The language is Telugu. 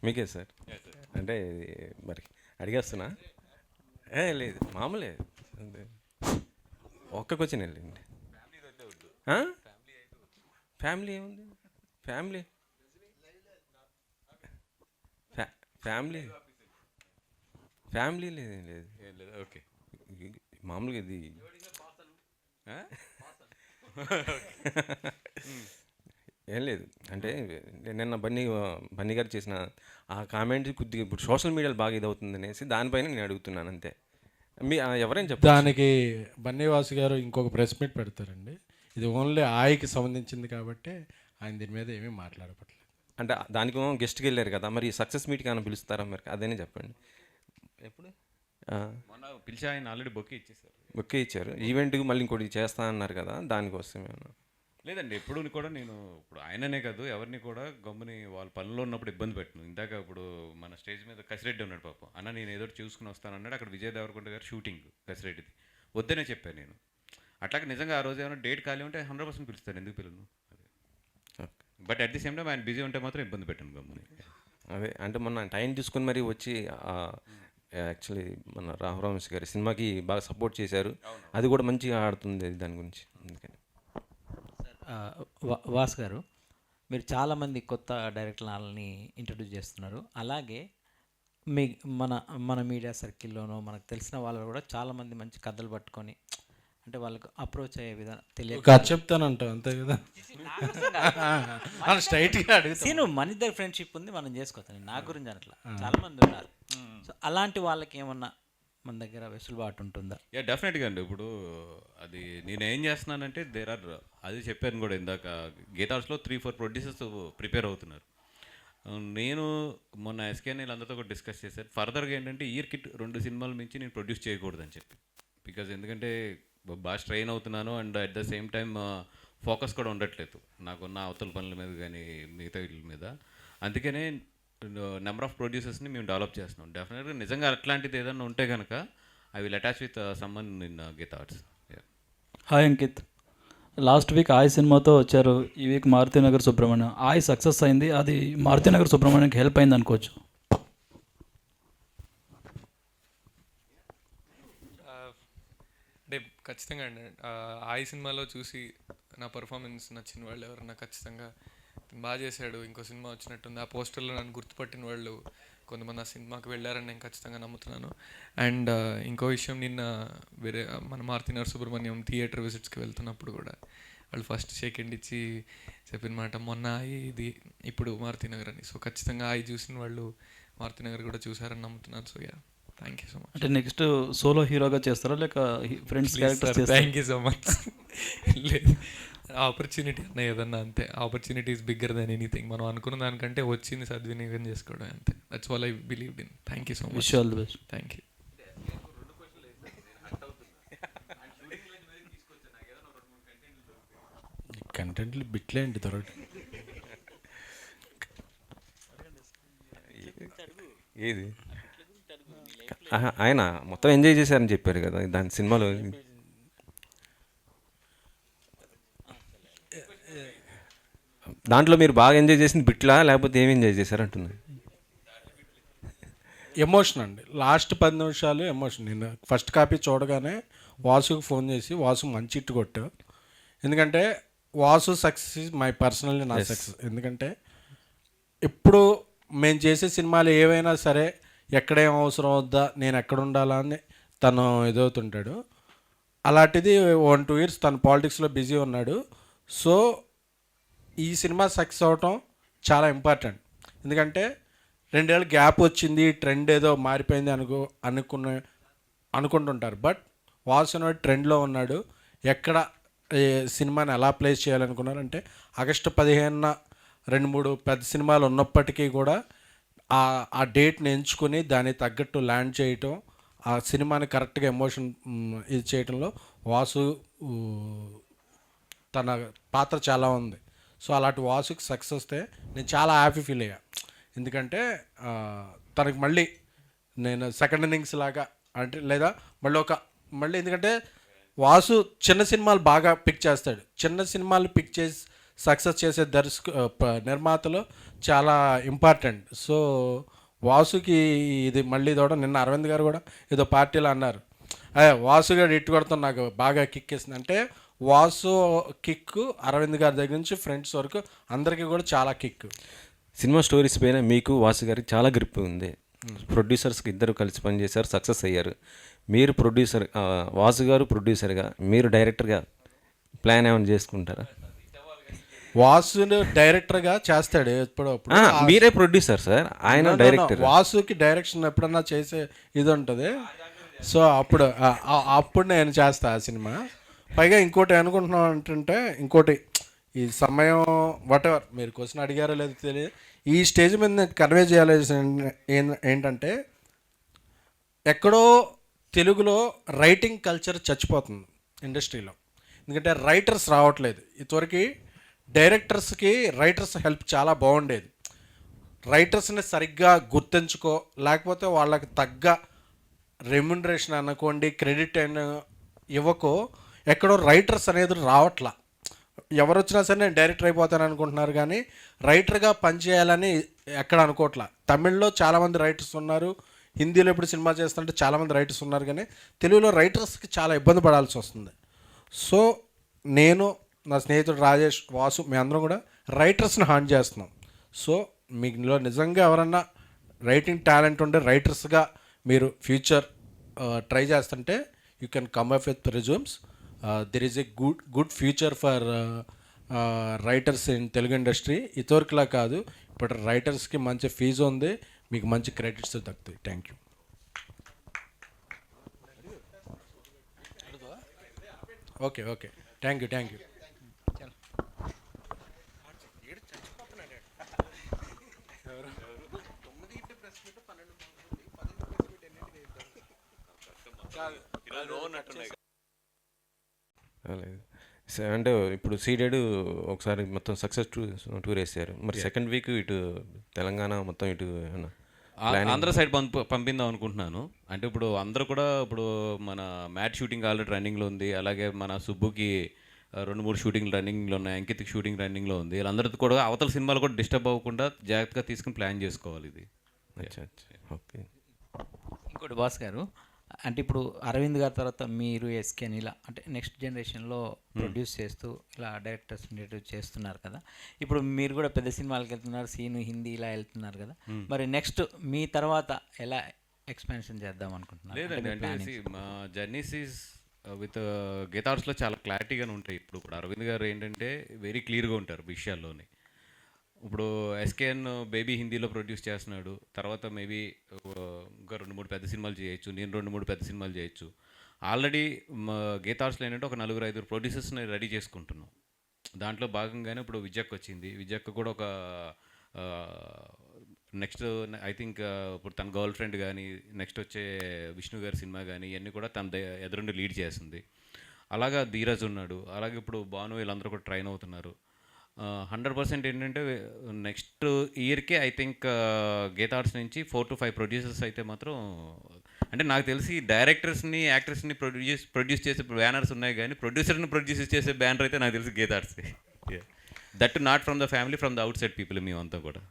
మీకే సార్. అంటే మరి అడిగేస్తున్నా. లేదు మామూలే, అంతే. ఒక్క క్వశ్చన్ వెళ్ళండి. ఫ్యామిలీ ఏముంది? ఫ్యామిలీ ఫ్యా ఫ్యామిలీ ఫ్యామిలీ లేదేం లేదు. ఓకే. మామూలుగా ఇది ఏం లేదు. అంటే నిన్న బన్నీ గారు చేసిన ఆ కామెంట్ కొద్దిగా ఇప్పుడు సోషల్ మీడియాలో బాగా ఇదవుతుంది అనేసి దానిపైన నేను అడుగుతున్నాను అంతే. మీ ఎవరైనా చెప్పారు దానికి బన్నీవాసు గారు ఇంకొక ప్రెస్ మీట్ పెడతారండి. ఇది ఓన్లీ ఆయనకి సంబంధించింది కాబట్టి ఆయన దీని మీద ఏమీ మాట్లాడపట్లేదు. అంటే దానికి గెస్ట్కి వెళ్ళారు కదా, మరి సక్సెస్ మీట్కి ఏమైనా పిలుస్తారా మరి? అదేనే చెప్పండి. ఎప్పుడు మొన్న పిలిచి ఆయన ఆల్రెడీ బొక్కే ఇచ్చేసారు. బుక్కే ఇచ్చారు. ఈవెంట్కి మళ్ళీ ఇంకోటి చేస్తా అన్నారు కదా, దానికోసం ఏమైనా? లేదండి, ఎప్పుడు కూడా నేను ఇప్పుడు ఆయననే కాదు ఎవరిని కూడా గమ్ముని వాళ్ళ పనుల్లో ఉన్నప్పుడు ఇబ్బంది పెట్టను. ఇందాక ఇప్పుడు మన స్టేజ్ మీద కసిరెడ్డి ఉన్నాడు పాపం, అన్న నేను ఏదో చూసుకుని వస్తాను అన్నాడు. అక్కడ విజయ్ దేవరకొండ గారు షూటింగ్ కసిరెడ్డిది, వద్దనే చెప్పాను నేను. అట్లాగే నిజంగా ఆ రోజు ఏమైనా డేట్ ఖాళీ ఉంటే 100% పిలుస్తాను, ఎందుకు పిలను. అదే but at the same time ఆయన బిజీ ఉంటే మాత్రం ఇబ్బంది పెట్టాను గమ్ముని. అదే అంటే మొన్న టైం తీసుకుని మరీ వచ్చి యాక్చువల్లీ మన రాఘవరామేష్ గారి సినిమాకి బాగా సపోర్ట్ చేశారు. అది కూడా మంచిగా ఆడుతుంది దాని గురించి, అందుకని. వాస్ గారు, మీరు చాలామంది కొత్త డైరెక్టర్లని ఇంట్రడ్యూస్ చేస్తున్నారు. అలాగే మీ మన మన మీడియా సర్కిల్లోనూ మనకు తెలిసిన వాళ్ళు కూడా చాలామంది మంచి కథలు పట్టుకొని అంటే వాళ్ళకు అప్రోచ్ అయ్యే విధానం తెలియదు. చెప్తానంట అంతే కదా, స్ట్రైట్గా అడుగుతాను. సీను మన ఇద్దరు ఫ్రెండ్షిప్ ఉంది, మనం చేసుకోవచ్చు. నా గురించి అట్లా చాలామంది ఉన్నారు. సో అలాంటి వాళ్ళకి ఏమన్నా మన దగ్గర వెసులుబాటు ఉంటుందా? డెఫినెట్గా అండి. ఇప్పుడు అది నేను ఏం చేస్తున్నానంటే అది చెప్పాను కూడా ఇందాక, గీతార్స్లో 3-4 ప్రొడ్యూసర్స్ ప్రిపేర్ అవుతున్నారు. నేను మొన్న ఎస్కేఎన్ వీళ్ళందరితో కూడా డిస్కస్ చేశాను. ఫర్దర్గా ఏంటంటే ఇయర్కి 2 సినిమాల మించి నేను ప్రొడ్యూస్ చేయకూడదని చెప్పి. బికాజ్ ఎందుకంటే బాగా స్ట్రెయిన్ అవుతున్నాను and at the same time focus కూడా ఉండట్లేదు నాకున్న అవతల పనుల మీద కానీ మిగతా వీళ్ళ మీద. అందుకనే నెంబర్ ఆఫ్ ప్రొడ్యూసర్స్ని మేము డెవలప్ చేస్తున్నాం. డెఫినెట్గా నిజంగా అట్లాంటిది ఏదైనా ఉంటే కనుక I will attach with summon in Geetha Arts. Hi Ankit, last week Aay సినిమాతో వచ్చారు, ఈ వీక్ మారుతినగర్ సుబ్రహ్మణ్యం. ఆయ్ సక్సెస్ అయింది, అది మారుతినగర్ సుబ్రహ్మణ్యంకి హెల్ప్ అయింది అనుకోవచ్చు. అంటే ఖచ్చితంగా అండి, ఆయ్ సినిమాలో చూసి నా పర్ఫార్మెన్స్ నచ్చిన వాళ్ళు ఎవరన్నా ఖచ్చితంగా బాగా చేశాడు, ఇంకో సినిమా వచ్చినట్టుంది, ఆ పోస్టర్లో నన్ను గుర్తుపట్టిన వాళ్ళు కొంతమంది ఆ సినిమాకి వెళ్ళారని నేను ఖచ్చితంగా నమ్ముతున్నాను. అండ్ ఇంకో విషయం, నిన్న వేరే మన మారుతినగర్ సుబ్రహ్మణ్యం థియేటర్ విజిట్స్కి వెళ్తున్నప్పుడు కూడా వాళ్ళు ఫస్ట్ షేక్ హ్యాండ్ ఇచ్చి చెప్పిన మాట మొన్న ఆయి ఇది ఇప్పుడు మారుతినగర్ అని. సో ఖచ్చితంగా ఆయి చూసిన వాళ్ళు మారుతినగర్ కూడా చూసారని నమ్ముతున్నాను. So yeah, thank you so much. అంటే నెక్స్ట్ సోలో హీరోగా చేస్తారా లేక ఫ్రెండ్స్ క్యారెక్టర్స్ చేస్తారా? Thank you so much. లేదు, ఆపర్చునిటీ అన్న ఏదన్నా అంతే, opportunity is bigger than anything. మనం అనుకున్న దానికంటే వచ్చింది సద్వినియోగం చేసుకోవడం అంతే. That's all I believed in. Thank you so much. Wish all the best. Thank you. కంటెంట్లు బిట్లే అండి దొరకదు. ఏది ఆయన మొత్తం ఎంజాయ్ చేశారని చెప్పారు కదా దాని సినిమాలో. దాంట్లో మీరు బాగా ఎంజాయ్ చేసింది బిట్లా లేకపోతే ఏమి ఎంజాయ్ చేశారు అంటున్నారు? ఎమోషన్ అండి, లాస్ట్ 10 నిమిషాలు ఎమోషన్. నేను ఫస్ట్ కాపీ చూడగానే వాసుకి ఫోన్ చేసి, వాసు మంచి ఇట్టు కొట్టావు, ఎందుకంటే వాసు సక్సెస్ మై పర్సనల్లీ నా సక్సెస్. ఎందుకంటే ఇప్పుడు మేము చేసే సినిమాలు ఏవైనా సరే ఎక్కడేం అవసరం వద్దా, నేను ఎక్కడ ఉండాలా అని తను ఎదుగుతుంటాడు. అలాంటిది 1-2 ఇయర్స్ తను పాలిటిక్స్లో బిజీ ఉన్నాడు. సో ఈ సినిమా సక్సెస్ అవటం చాలా ఇంపార్టెంట్. ఎందుకంటే 2 ఏళ్ళ గ్యాప్ వచ్చింది, ట్రెండ్ ఏదో మారిపోయింది అనుకుంటుంటారు. బట్ వాసు అనేవాడు ట్రెండ్లో ఉన్నాడు. ఎక్కడ సినిమాని ఎలా ప్లేస్ చేయాలనుకున్నారంటే ఆగస్టు 15న 2-3 పెద్ద సినిమాలు ఉన్నప్పటికీ కూడా ఆ డేట్ని ఎంచుకొని దానికి తగ్గట్టు ల్యాండ్ చేయటం, ఆ సినిమాని కరెక్ట్గా ఎమోషన్ ఇది చేయటంలో వాసు తన పాత్ర చాలా ఉంది. సో అలాంటి వాసుకి సక్సెస్ వస్తే నేను చాలా హ్యాపీ ఫీల్ అయ్యా. ఎందుకంటే తనకి మళ్ళీ నేను సెకండ్ ఇన్నింగ్స్ లాగా అంటే లేదా మళ్ళీ ఎందుకంటే వాసు చిన్న సినిమాలు బాగా పిక్ చేస్తాడు. చిన్న సినిమాలు పిక్ చేసి సక్సెస్ చేసే నిర్మాతలు చాలా ఇంపార్టెంట్. సో వాసుకి ఇది మళ్ళీ కూడా నిన్న అరవింద్ గారు కూడా ఏదో పార్టీలో అన్నారు, అదే వాసు గారు ఇట్టు కొడతాం నాకు బాగా కిక్ ఇస్తుంది అంటే, వాసు కిక్ అరవింద్ గారి దగ్గర నుంచి ఫ్రెండ్స్ వరకు అందరికీ కూడా చాలా కిక్. సినిమా స్టోరీస్ పైన మీకు వాసు గారికి చాలా గ్రిప్ ఉంది. ప్రొడ్యూసర్స్కి ఇద్దరు కలిసి పనిచేశారు, సక్సెస్ అయ్యారు. మీరు ప్రొడ్యూసర్, వాసు గారు ప్రొడ్యూసర్గా, మీరు డైరెక్టర్గా ప్లాన్ ఏమైనా చేసుకుంటారా? వాసు డైరెక్టర్గా చేస్తాడు ఎప్పుడో అప్పుడు. మీరే ప్రొడ్యూసర్ సార్, ఆయన డైరెక్టర్. వాసుకి డైరెక్షన్ ఎప్పుడన్నా చేసే ఇది ఉంటుంది. సో అప్పుడు నేను చేస్తా ఆ సినిమా. పైగా ఇంకోటి అనుకుంటున్నాం ఏంటంటే, ఇంకోటి ఈ సమయం వాటెవర్ మీరు క్వశ్చన్ అడిగారో లేదో తెలియదు, ఈ స్టేజ్ మీద నేను కన్వే చేయాల్సిన ఏంటంటే, ఎక్కడో తెలుగులో రైటింగ్ కల్చర్ చచ్చిపోతుంది ఇండస్ట్రీలో. ఎందుకంటే రైటర్స్ రావట్లేదు. ఇదివరకు డైరెక్టర్స్కి రైటర్స్ హెల్ప్ చాలా బాగుండేది. రైటర్స్ని సరిగ్గా గుర్తించుకో, లేకపోతే వాళ్ళకి తగ్గ రెమ్యునరేషన్ అనుకోండి, క్రెడిట్ అయిన ఇవ్వకో, ఎక్కడో రైటర్స్ అనేది రావట్లా. ఎవరు వచ్చినా సరే నేను డైరెక్టర్ అయిపోతాను అనుకుంటున్నారు, కానీ రైటర్గా పనిచేయాలని ఎక్కడ అనుకోవట్లా. తమిళ్లో చాలామంది రైటర్స్ ఉన్నారు, హిందీలో ఇప్పుడు సినిమా చేస్తుంటే చాలామంది రైటర్స్ ఉన్నారు, కానీ తెలుగులో రైటర్స్కి చాలా ఇబ్బంది పడాల్సి వస్తుంది. సో నేను, నా స్నేహితుడు రాజేష్, వాసు, మేమందరం కూడా రైటర్స్ని హాండ్ చేస్తున్నాం. సో మీలో నిజంగా ఎవరన్నా రైటింగ్ టాలెంట్ ఉండే రైటర్స్గా మీరు ఫ్యూచర్ ట్రై చేస్తుంటే you can come up with resumes. There is a good future for writers in Telugu industry. ఇదివరకులా కాదు, ఇప్పుడు రైటర్స్కి మంచి ఫీజు ఉంది, మీకు మంచి క్రెడిట్స్ దక్కుతాయి. థ్యాంక్ యూ. Okay okay, thank you, thank you. అంటే ఇప్పుడు సీడెడ్ ఒకసారి మొత్తం సక్సెస్ టూర్ వేసారు, మరి సెకండ్ వీక్ ఇటు తెలంగాణ మొత్తం ఇటు ఆంధ్ర సైడ్ పంపిందాం అనుకుంటున్నాను. అంటే ఇప్పుడు అందరూ కూడా, ఇప్పుడు మన మ్యాట్ షూటింగ్ ఆల్రెడీ రన్నింగ్లో ఉంది, అలాగే మన సుబ్బుకి 2-3 షూటింగ్ రన్నింగ్లో ఉన్నాయి, అంకిత్కి షూటింగ్ రన్నింగ్లో ఉంది. వీళ్ళందరితో కూడా అవతల సినిమాలు కూడా డిస్టర్బ్ అవ్వకుండా జాగ్రత్తగా తీసుకుని ప్లాన్ చేసుకోవాలి ఇది. ఓకే. ఇంకోటి బాస్ గారు, అంటే ఇప్పుడు అరవింద్ గారి తర్వాత మీరు ఎస్కేన్ ఇలా అంటే నెక్స్ట్ జనరేషన్లో ప్రొడ్యూస్ చేస్తూ ఇలా డైరెక్టర్స్ ఇంట్రడ్యూస్ చేస్తున్నారు కదా, ఇప్పుడు మీరు కూడా పెద్ద సినిమాలకు వెళ్తున్నారు, సీను హిందీ ఇలా వెళ్తున్నారు కదా, మరి నెక్స్ట్ మీ తర్వాత ఎలా ఎక్స్పాన్షన్ చేద్దాం అనుకుంటున్నారు? లేదండి, అంటే మా జర్నీస్ ఈజ్ విత్ గీతార్స్లో చాలా క్లారిటీగానే ఉంటాయి. ఇప్పుడు అరవింద్ గారు ఏంటంటే వెరీ క్లియర్గా ఉంటారు విషయాల్లోని. ఇప్పుడు ఎస్కేఎన్ బేబీ హిందీలో ప్రొడ్యూస్ చేస్తున్నాడు, తర్వాత మేబీ ఇంకా 2-3 పెద్ద సినిమాలు చేయొచ్చు, నేను 2-3 పెద్ద సినిమాలు చేయొచ్చు. ఆల్రెడీ గీతార్స్లో ఏంటంటే ఒక 4-5 ప్రొడ్యూసర్స్ని రెడీ చేసుకుంటున్నాం. దాంట్లో భాగంగానే ఇప్పుడు విజయక్ వచ్చింది. విజయక్ కూడా ఒక నెక్స్ట్ ఐ థింక్ ఇప్పుడు తన గర్ల్ ఫ్రెండ్ కానీ, నెక్స్ట్ వచ్చే విష్ణు గారి సినిమా కానీ, ఇవన్నీ కూడా తన ఎదురుండి లీడ్ చేస్తుంది. అలాగా ధీరజ్ ఉన్నాడు, అలాగే ఇప్పుడు భాను, వీళ్ళందరూ కూడా ట్రైన్ అవుతున్నారు. 100% ఏంటంటే నెక్స్ట్ ఇయర్కే ఐ థింక్ గీతార్ట్స్ నుంచి 4 to 5 ప్రొడ్యూసర్స్ అయితే మాత్రం, అంటే నాకు తెలిసి డైరెక్టర్స్ని, యాక్టర్స్ని ప్రొడ్యూస్ చేసే బ్యానర్స్ ఉన్నాయి, కానీ ప్రొడ్యూసర్ని ప్రొడ్యూస్ చేసే బ్యానర్ అయితే నాకు తెలిసి Geetha Arts. That not from the family, from the out side people మేమంతా కూడా.